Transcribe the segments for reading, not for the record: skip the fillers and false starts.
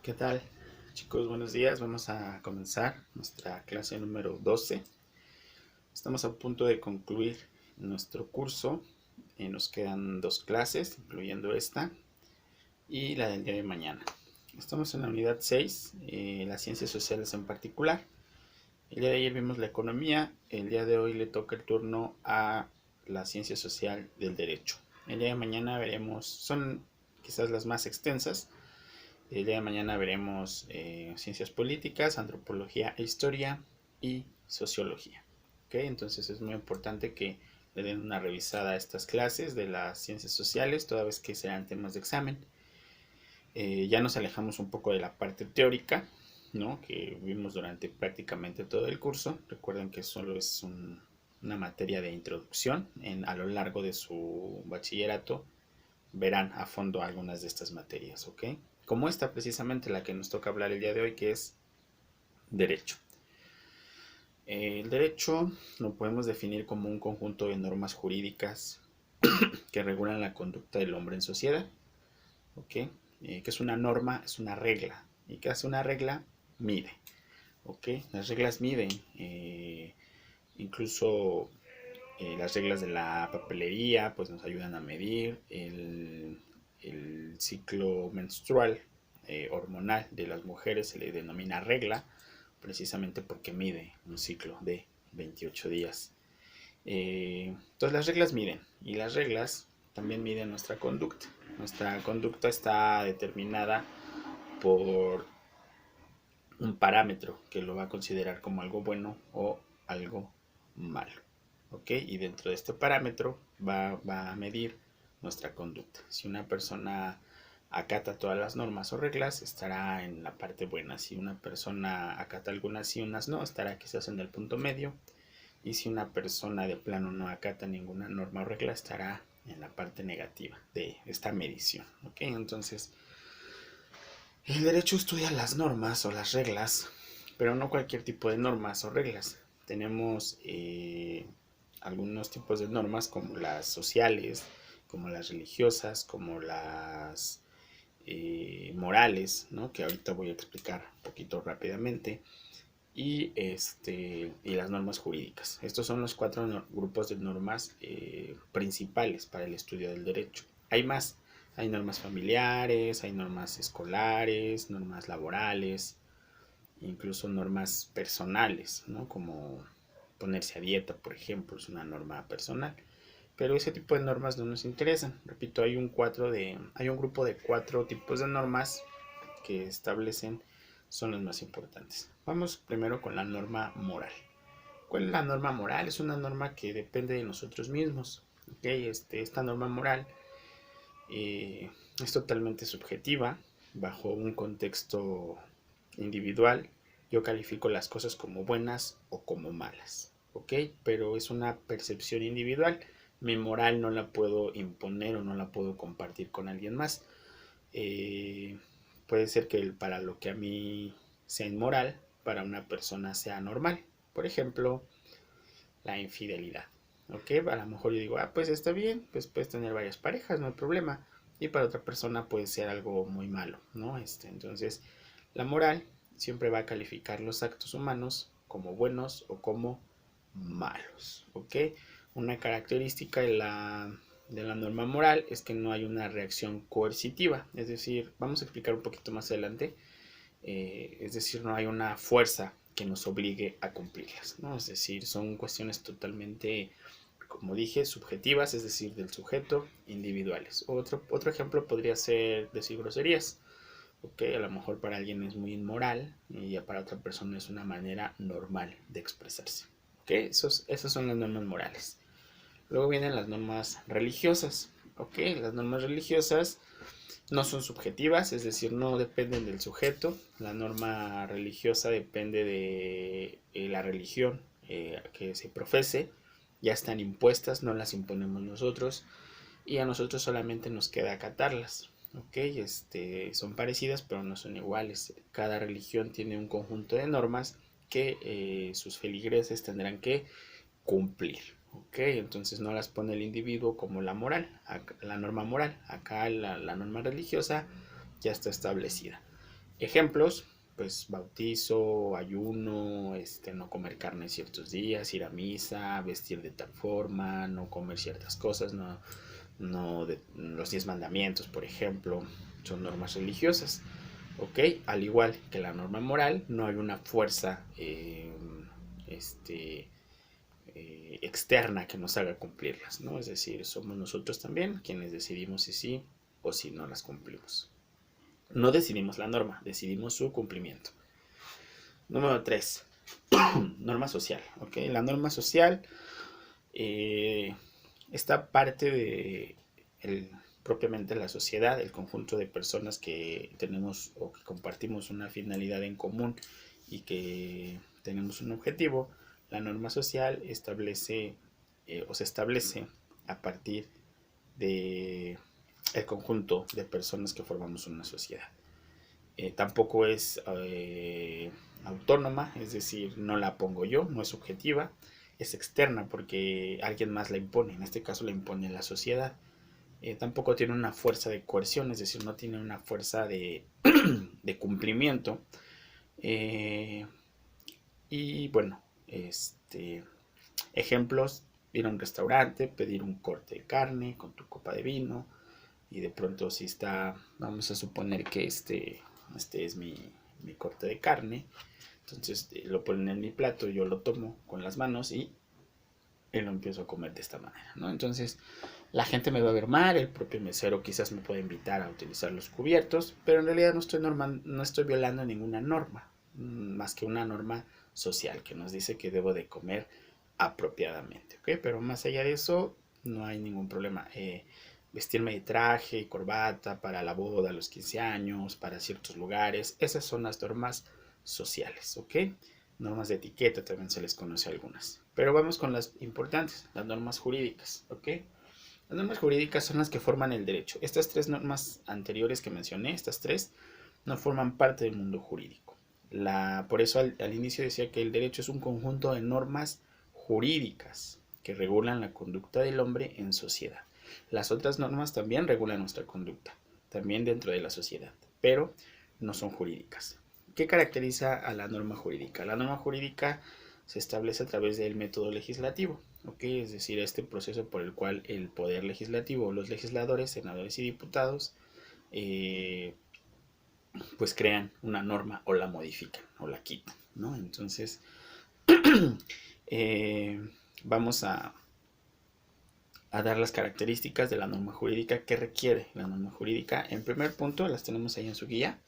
¿Qué tal, chicos? Buenos días. Vamos a comenzar nuestra clase número 12. Estamos a punto de concluir nuestro curso. Nos quedan dos clases, incluyendo esta y la del día de mañana. Estamos en la unidad 6, las ciencias sociales en particular. El día de ayer vimos la economía. El día de hoy le toca el turno a la ciencia social del derecho. El día de mañana veremos, son quizás las más extensas. El día de mañana veremos ciencias políticas, antropología e historia y sociología. ¿Okay? Entonces es muy importante que le den una revisada a estas clases de las ciencias sociales, toda vez que serán temas de examen. Ya nos alejamos un poco de la parte teórica, ¿no? Que vimos durante prácticamente todo el curso. Recuerden que solo es una materia de introducción. A lo largo de su bachillerato verán a fondo algunas de estas materias, ¿ok? Como esta precisamente la que nos toca hablar el día de hoy, que es derecho. El derecho lo podemos definir como un conjunto de normas jurídicas que regulan la conducta del hombre en sociedad, ¿ok? Que es una norma, es una regla. ¿Y qué hace una regla? Mide, ¿ok? Las reglas miden, incluso las reglas de la papelería pues nos ayudan a medir el ciclo menstrual hormonal de las mujeres. Se le denomina regla precisamente porque mide un ciclo de 28 días. Entonces las reglas miden, y las reglas también miden nuestra conducta. Nuestra conducta está determinada por un parámetro que lo va a considerar como algo bueno o algo malo. ¿Ok? Y dentro de este parámetro va a medir nuestra conducta. Si una persona acata todas las normas o reglas, estará en la parte buena. Si una persona acata algunas y unas no, estará quizás en el punto medio. Y si una persona de plano no acata ninguna norma o regla, estará en la parte negativa de esta medición. ¿Ok? Entonces, el derecho estudia las normas o las reglas, pero no cualquier tipo de normas o reglas. Tenemos algunos tipos de normas como las sociales, como las religiosas, como las morales, ¿no? Que ahorita voy a explicar un poquito rápidamente, y las normas jurídicas. Estos son los cuatro grupos de normas principales para el estudio del derecho. Hay más, hay normas familiares, hay normas escolares, normas laborales, incluso normas personales, ¿no? Como ponerse a dieta, por ejemplo, es una norma personal. Pero ese tipo de normas no nos interesan. Repito, hay un grupo de cuatro tipos de normas que establecen, son los más importantes. Vamos primero con la norma moral. ¿Cuál es la norma moral? Es una norma que depende de nosotros mismos. ¿Okay? Esta norma moral es totalmente subjetiva, bajo un contexto individual. Yo califico las cosas como buenas o como malas, ¿ok? Pero es una percepción individual. Mi moral no la puedo imponer o no la puedo compartir con alguien más. Puede ser que para lo que a mí sea inmoral, para una persona sea normal. Por ejemplo, la infidelidad. ¿Ok? A lo mejor yo digo, pues está bien, pues puedes tener varias parejas, no hay problema. Y para otra persona puede ser algo muy malo, ¿no? Entonces, la moral siempre va a calificar los actos humanos como buenos o como malos, ¿ok? Una característica de la norma moral es que no hay una reacción coercitiva, es decir, vamos a explicar un poquito más adelante, es decir, no hay una fuerza que nos obligue a cumplirlas, ¿no? Es decir, son cuestiones totalmente, como dije, subjetivas, es decir, del sujeto, individuales. Otro ejemplo podría ser decir groserías. Ok, a lo mejor para alguien es muy inmoral y ya para otra persona es una manera normal de expresarse. Ok, esas son las normas morales. Luego vienen las normas religiosas. Ok, las normas religiosas no son subjetivas, es decir, no dependen del sujeto. La norma religiosa depende de la religión que se profese. Ya están impuestas, no las imponemos nosotros, y a nosotros solamente nos queda acatarlas. Ok, son parecidas pero no son iguales. Cada religión tiene un conjunto de normas que sus feligreses tendrán que cumplir. Ok, entonces no las pone el individuo como la moral, la norma moral. Acá la norma religiosa ya está establecida. Ejemplos, pues bautizo, ayuno, no comer carne ciertos días, ir a misa, vestir de tal forma, no comer ciertas cosas, no los 10 mandamientos, por ejemplo, son normas religiosas. ¿Ok? Al igual que la norma moral, no hay una fuerza externa que nos haga cumplirlas, ¿no? Es decir, somos nosotros también quienes decidimos si sí o si no las cumplimos. No decidimos la norma, decidimos su cumplimiento. Número 3. Norma social. ¿Ok? La norma social está parte de propiamente la sociedad, el conjunto de personas que tenemos o que compartimos una finalidad en común y que tenemos un objetivo. La norma social establece o se establece a partir de el conjunto de personas que formamos una sociedad. Tampoco es autónoma, es decir, no la pongo yo, no es subjetiva, es externa porque alguien más la impone, en este caso la impone la sociedad. Tampoco tiene una fuerza de coerción, es decir, no tiene una fuerza de, de cumplimiento. Y bueno, ejemplos, ir a un restaurante, pedir un corte de carne con tu copa de vino y de pronto si está, vamos a suponer que este es mi corte de carne, entonces lo ponen en mi plato, yo lo tomo con las manos y lo empiezo a comer de esta manera, ¿no? Entonces la gente me va a ver mal, el propio mesero quizás me puede invitar a utilizar los cubiertos, pero en realidad no estoy violando ninguna norma, más que una norma social que nos dice que debo de comer apropiadamente, ¿ok? Pero más allá de eso, no hay ningún problema. Vestirme de traje y corbata para la boda, los 15 años, para ciertos lugares, esas son las normas sociales, ¿ok? Normas de etiqueta también se les conoce algunas. Pero vamos con las importantes, las normas jurídicas, ¿ok? Las normas jurídicas son las que forman el derecho. Estas tres normas anteriores que mencioné, estas tres, no forman parte del mundo jurídico. Por eso al inicio decía que el derecho es un conjunto de normas jurídicas que regulan la conducta del hombre en sociedad. Las otras normas también regulan nuestra conducta, también dentro de la sociedad, pero no son jurídicas. ¿Qué caracteriza a la norma jurídica? La norma jurídica se establece a través del método legislativo, ¿ok? Es decir, este proceso por el cual el poder legislativo, los legisladores, senadores y diputados, pues crean una norma o la modifican o la quitan, ¿no? Entonces, vamos a dar las características de la norma jurídica que requiere la norma jurídica. En primer punto, las tenemos ahí en su guía,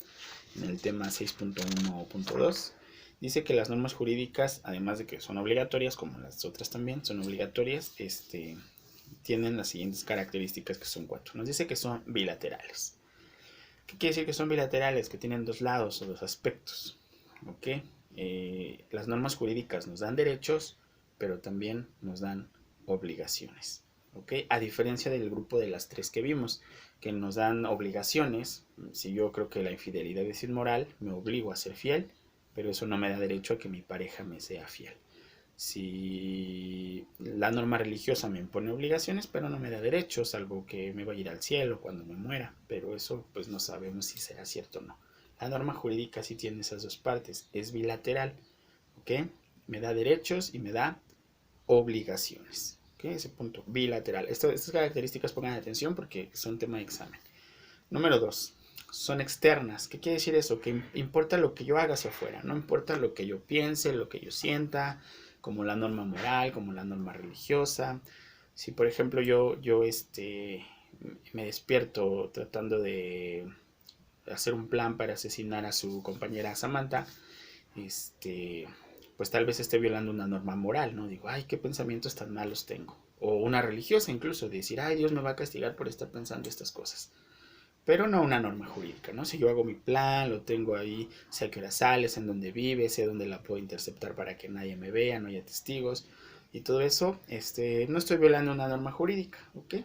en el tema 6.1.2. Dice que las normas jurídicas, además de que son obligatorias, como las otras también son obligatorias, tienen las siguientes características que son 4. Nos dice que son bilaterales. ¿Qué quiere decir que son bilaterales? Que tienen dos lados o dos aspectos. ¿Ok? Las normas jurídicas nos dan derechos, pero también nos dan obligaciones. ¿Ok? A diferencia del grupo de las tres que vimos, que nos dan obligaciones. Si yo creo que la infidelidad es inmoral, me obligo a ser fiel, pero eso no me da derecho a que mi pareja me sea fiel. Si la norma religiosa me impone obligaciones, pero no me da derechos, salvo que me vaya a ir al cielo cuando me muera, pero eso pues no sabemos si será cierto o no. La norma jurídica sí tiene esas dos partes, es bilateral, ¿ok? Me da derechos y me da obligaciones, ¿ok? Ese punto, bilateral. Estas características pongan atención porque son tema de examen. Número 2, son externas. ¿Qué quiere decir eso? Que importa lo que yo haga hacia afuera, no importa lo que yo piense, lo que yo sienta, como la norma moral, como la norma religiosa. Si por ejemplo yo me despierto tratando de hacer un plan para asesinar a su compañera Samantha, pues tal vez esté violando una norma moral, ¿no? Digo, ay, qué pensamientos tan malos tengo. O una religiosa incluso, de decir, ay, Dios me va a castigar por estar pensando estas cosas. Pero no una norma jurídica, ¿no? Si yo hago mi plan, lo tengo ahí, sé a qué hora sale, sé en dónde vive, sé dónde la puedo interceptar para que nadie me vea, no haya testigos y todo eso, no estoy violando una norma jurídica, ¿ok?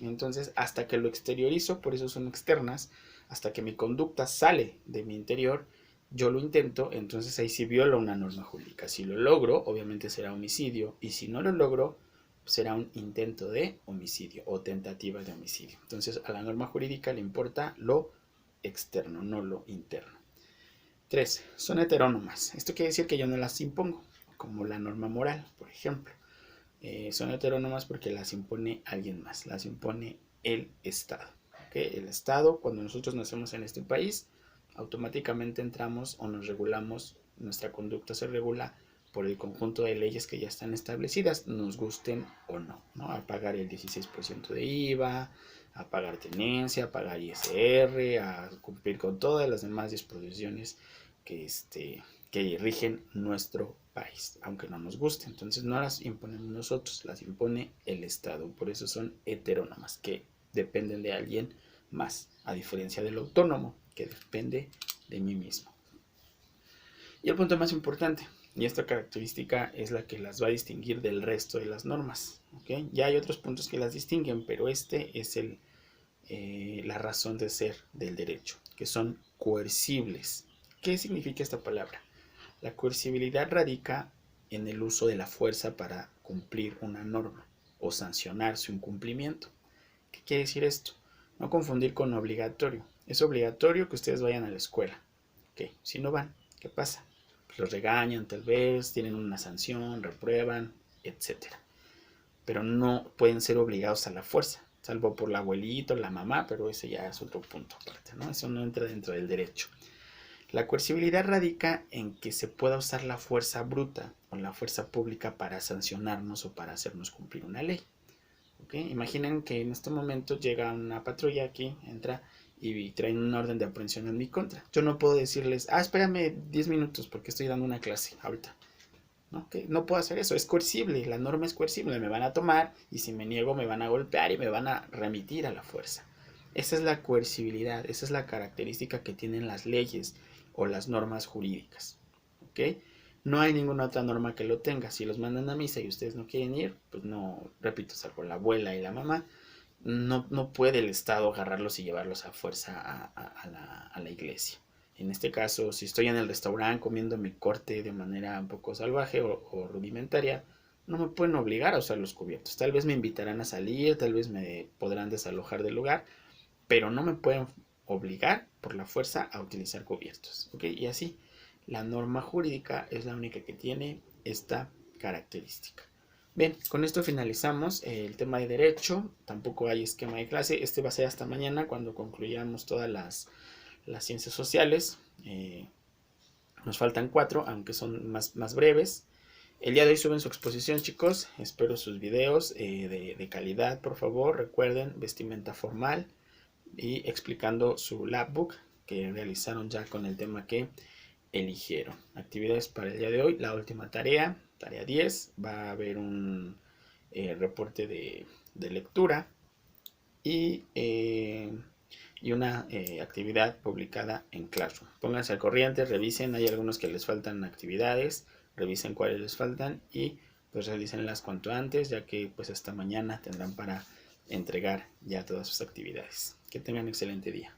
Entonces, hasta que lo exteriorizo, por eso son externas, hasta que mi conducta sale de mi interior, yo lo intento, entonces ahí sí violo una norma jurídica. Si lo logro, obviamente será homicidio, y si no lo logro, será un intento de homicidio o tentativa de homicidio. Entonces a la norma jurídica le importa lo externo, no lo interno. 3. Son heterónomas. Esto quiere decir que yo no las impongo, como la norma moral, por ejemplo. Son heterónomas porque las impone alguien más, las impone el Estado. ¿Okay? El Estado, cuando nosotros nacemos en este país, automáticamente entramos o nos regulamos, nuestra conducta se regula por el conjunto de leyes que ya están establecidas, nos gusten o no, ¿no? A pagar el 16% de IVA, a pagar tenencia, a pagar ISR, a cumplir con todas las demás disposiciones que rigen nuestro país, aunque no nos guste. Entonces no las imponemos nosotros, las impone el Estado. Por eso son heterónomas, que dependen de alguien más, a diferencia del autónomo, que depende de mí mismo. Y el punto más importante, y esta característica es la que las va a distinguir del resto de las normas. ¿Okay? Ya hay otros puntos que las distinguen, pero este es la razón de ser del derecho, que son coercibles. ¿Qué significa esta palabra? La coercibilidad radica en el uso de la fuerza para cumplir una norma o sancionar su incumplimiento. ¿Qué quiere decir esto? No confundir con obligatorio. Es obligatorio que ustedes vayan a la escuela. ¿Ok? Si no van, ¿qué pasa? Pues los regañan tal vez, tienen una sanción, reprueban, etc. Pero no pueden ser obligados a la fuerza, salvo por el abuelito, la mamá, pero ese ya es otro punto aparte, ¿no? Eso no entra dentro del derecho. La coercibilidad radica en que se pueda usar la fuerza bruta o la fuerza pública para sancionarnos o para hacernos cumplir una ley. ¿Okay? Imaginen que en este momento llega una patrulla aquí, entra y traen una orden de aprehensión en mi contra. Yo no puedo decirles, espérame 10 minutos porque estoy dando una clase ahorita. ¿No? Que no puedo hacer eso, es coercible, la norma es coercible, me van a tomar y si me niego me van a golpear y me van a remitir a la fuerza. Esa es la coercibilidad, esa es la característica que tienen las leyes o las normas jurídicas. ¿Okay? No hay ninguna otra norma que lo tenga. Si los mandan a misa y ustedes no quieren ir, pues no, repito, salvo la abuela y la mamá, no puede el Estado agarrarlos y llevarlos a fuerza a la iglesia. En este caso, si estoy en el restaurante comiendo mi corte de manera un poco salvaje o rudimentaria, no me pueden obligar a usar los cubiertos. Tal vez me invitarán a salir, tal vez me podrán desalojar del lugar, pero no me pueden obligar por la fuerza a utilizar cubiertos. ¿Okay? Y así, la norma jurídica es la única que tiene esta característica. Bien, con esto finalizamos el tema de derecho. Tampoco hay esquema de clase. Este va a ser hasta mañana cuando concluyamos todas las ciencias sociales. Nos faltan 4, aunque son más breves. El día de hoy suben su exposición, chicos. Espero sus videos de calidad, por favor. Recuerden, vestimenta formal y explicando su labbook que realizaron ya con el tema que eligieron. Actividades para el día de hoy. La última tarea, tarea 10. Va a haber un reporte de lectura y una actividad publicada en Classroom. Pónganse al corriente, revisen, hay algunos que les faltan actividades, revisen cuáles les faltan y pues realícenlas cuanto antes, ya que pues hasta mañana tendrán para entregar ya todas sus actividades. Que tengan un excelente día.